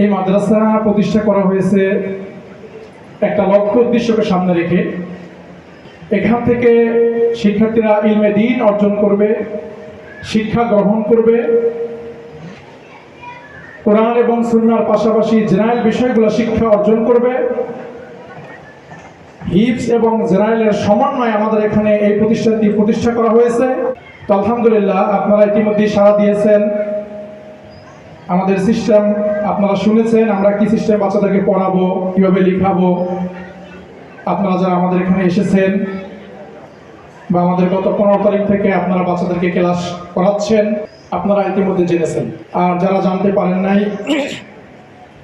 এই মাদ্রাসা প্রতিষ্ঠা করা হয়েছে একটা লক্ষ্য উদ্দেশ্যকে সামনে রেখে। এখান থেকে শিক্ষার্থীরা ইলমে দ্বীন অর্জন করবে, শিক্ষা গ্রহণ করবে, কোরআন এবং সুন্নাহর পাশাপাশি জেনারেল বিষয়গুলো শিক্ষা অর্জন করবে। হিফজ এবং জেনারেলের সমন্বয়ে আমাদের এখানে এই প্রতিষ্ঠানটি প্রতিষ্ঠা করা হয়েছে। তো আলহামদুলিল্লাহ, আপনারা ইতিমধ্যেই সাড়া দিয়েছেন। আমাদের সিস্টেম আপনারা শুনেছেন, আমরা কি সিস্টেম বাচ্চাদেরকে পড়াবো, কীভাবে লিখাবো। আপনারা যারা আমাদের এখানে এসেছেন বা আমাদের গত 15 তারিখ থেকে আপনারা বাচ্চাদেরকে ক্লাস করাচ্ছেন, আপনারা ইতিমধ্যে জেনেছেন। আর যারা জানতে পারেন নাই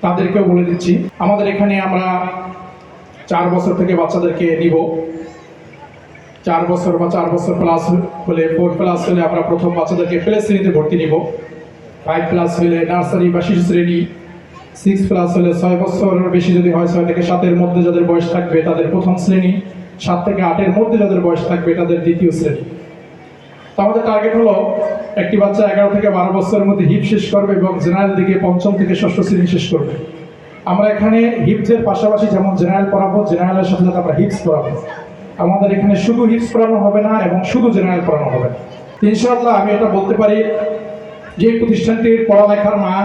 তাদেরকেও বলে দিচ্ছি, আমাদের এখানে আমরা 4 বছর থেকে বাচ্চাদেরকে নিব। 4 বছর বা 4 বছর প্লাস হলে, 4 প্লাস হলে আমরা প্রথম বাচ্চাদেরকে প্লে শ্রেণীতে ভর্তি নিব। 5 প্লাস হলে নার্সারি বা শিশু শ্রেণী, 6 প্লাস হলে 6 বছরের বেশি যদি হয়, 6 থেকে 7-এর মধ্যে যাদের বয়স থাকবে তাদের প্রথম শ্রেণী, 7 থেকে 8-এর মধ্যে যাদের বয়স থাকবে তাদের দ্বিতীয় শ্রেণী। তো আমাদের টার্গেট হলো একটি বাচ্চা 11 থেকে 12 বছরের মধ্যে হিফ শেষ করবে এবং জেনারেল দিকে 5ম থেকে 6ষ্ঠ শ্রেণী শেষ করবে। আমরা এখানে হিফজের পাশাপাশি যেমন জেনারেল পড়াবো, জেনারেলের সাথে সাথে আমরা হিফজ পড়াবো। আমাদের এখানে শুধু হিফজ পড়ানো হবে না এবং শুধু জেনারেল পড়ানো হবে না। ইনশাআল্লাহ আমি এটা বলতে পারি যে প্রতিষ্ঠানটির পড়ালেখার মান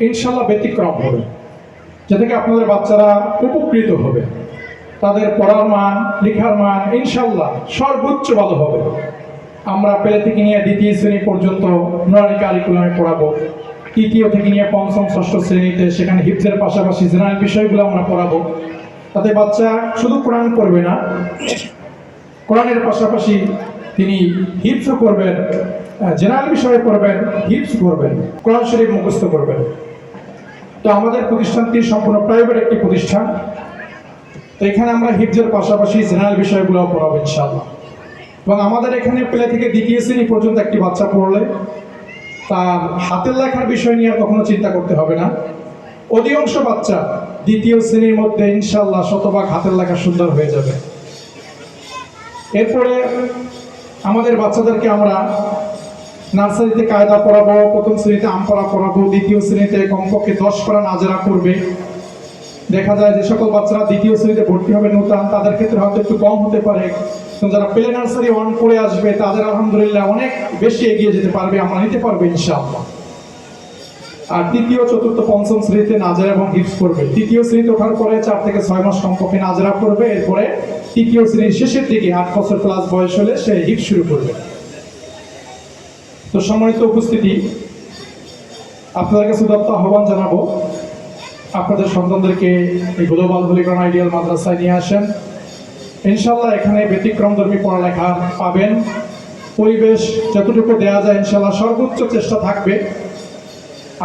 ইনশাআল্লাহ ব্যতিক্রম হবে, যা থেকে আপনাদের বাচ্চারা উপকৃত হবে। তাদের পড়ার মান, লেখার মান ইনশাআল্লাহ সর্বোচ্চ ভালো হবে। আমরা প্লে থেকে নিয়ে দ্বিতীয় শ্রেণী পর্যন্ত নুরানি কারিকুলামে পড়াবো। তৃতীয় থেকে নিয়ে 5ম 6ষ্ঠ শ্রেণীতে সেখানে হিফজের পাশাপাশি জেনারেল বিষয়গুলো আমরা পড়াবো। তাতে বাচ্চা শুধু কোরআন পড়বে না, কোরআনের পাশাপাশি তিনি হিফজও করবেন, জেনারেল বিষয়ে পড়বেন, হিফজ করবেন, কোরআন শরীফ মুখস্থ করবেন। তো আমাদের প্রতিষ্ঠানটি সম্পূর্ণ প্রাইভেট একটি প্রতিষ্ঠান। তো এখানে আমরা হিফজের পাশাপাশি জেনারেল বিষয়গুলো পড়াবো ইনশাআল্লাহ। এবং আমাদের এখানে প্লে থেকে দ্বিতীয় শ্রেণী পর্যন্ত একটি বাচ্চা পড়লে তার হাতের লেখার বিষয় নিয়ে কখনো চিন্তা করতে হবে না। অধিকাংশ বাচ্চা দ্বিতীয় শ্রেণীর মধ্যে ইনশাআল্লাহ শতভাগ হাতের লেখা সুন্দর হয়ে যাবে। এরপরে আমাদের বাচ্চাদেরকে আমরা নার্সারিতে কায়দা পড়াবো, প্রথম শ্রেণীতে আমপড়া পড়াবো, দ্বিতীয় শ্রেণীতে কমপক্ষে 10 পারা নাজেরা করবে। দেখা যায় যে সকল বাচ্চারা দ্বিতীয় শ্রেণীতে ভর্তি হবে নতুন, তাদের ক্ষেত্রে হয়তো একটু কম হতে পারে। যারা প্লে নার্সারি 1 পড়ে আসবে তাদের আলহামদুলিল্লাহ অনেক বেশি এগিয়ে যেতে পারবে, আমরা নিতে পারবো ইনশাআল্লাহ। আর তৃতীয়, চতুর্থ, 5ম শ্রেণীতে নাজেরা এবং হিফজ করবে। তৃতীয় শ্রেণীতে ওঠার পরে 4 থেকে 6 মাস কমপক্ষে নাজেরা করবে। এরপরে তৃতীয় শ্রেণীর শেষের দিকে 8 বছর প্লাস বয়স হলে সে হিফজ শুরু করবে। তো সম্মানিত উপস্থিতি, আপনাদের কাছে উদাত্ত আহ্বান জানাবো, আপনাদের সন্তানদেরকে এই গ্লোবাল হোলি কোরআন আইডিয়াল মাদ্রাসায় নিয়ে আসেন। ইনশাআল্লাহ এখানে ব্যতিক্রমধর্মী পড়ালেখা পাবেন। পরিবেশ যতটুকু দেওয়া যায় ইনশাআল্লাহ সর্বোচ্চ চেষ্টা থাকবে।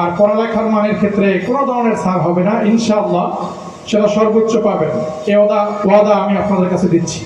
আর পড়ালেখার মানের ক্ষেত্রে কোনো ধরনের ছাড় হবে না ইনশাআল্লাহ, সেটা সর্বোচ্চ পাবেন। এই ওয়াদা আমি আপনাদের কাছে দিচ্ছি।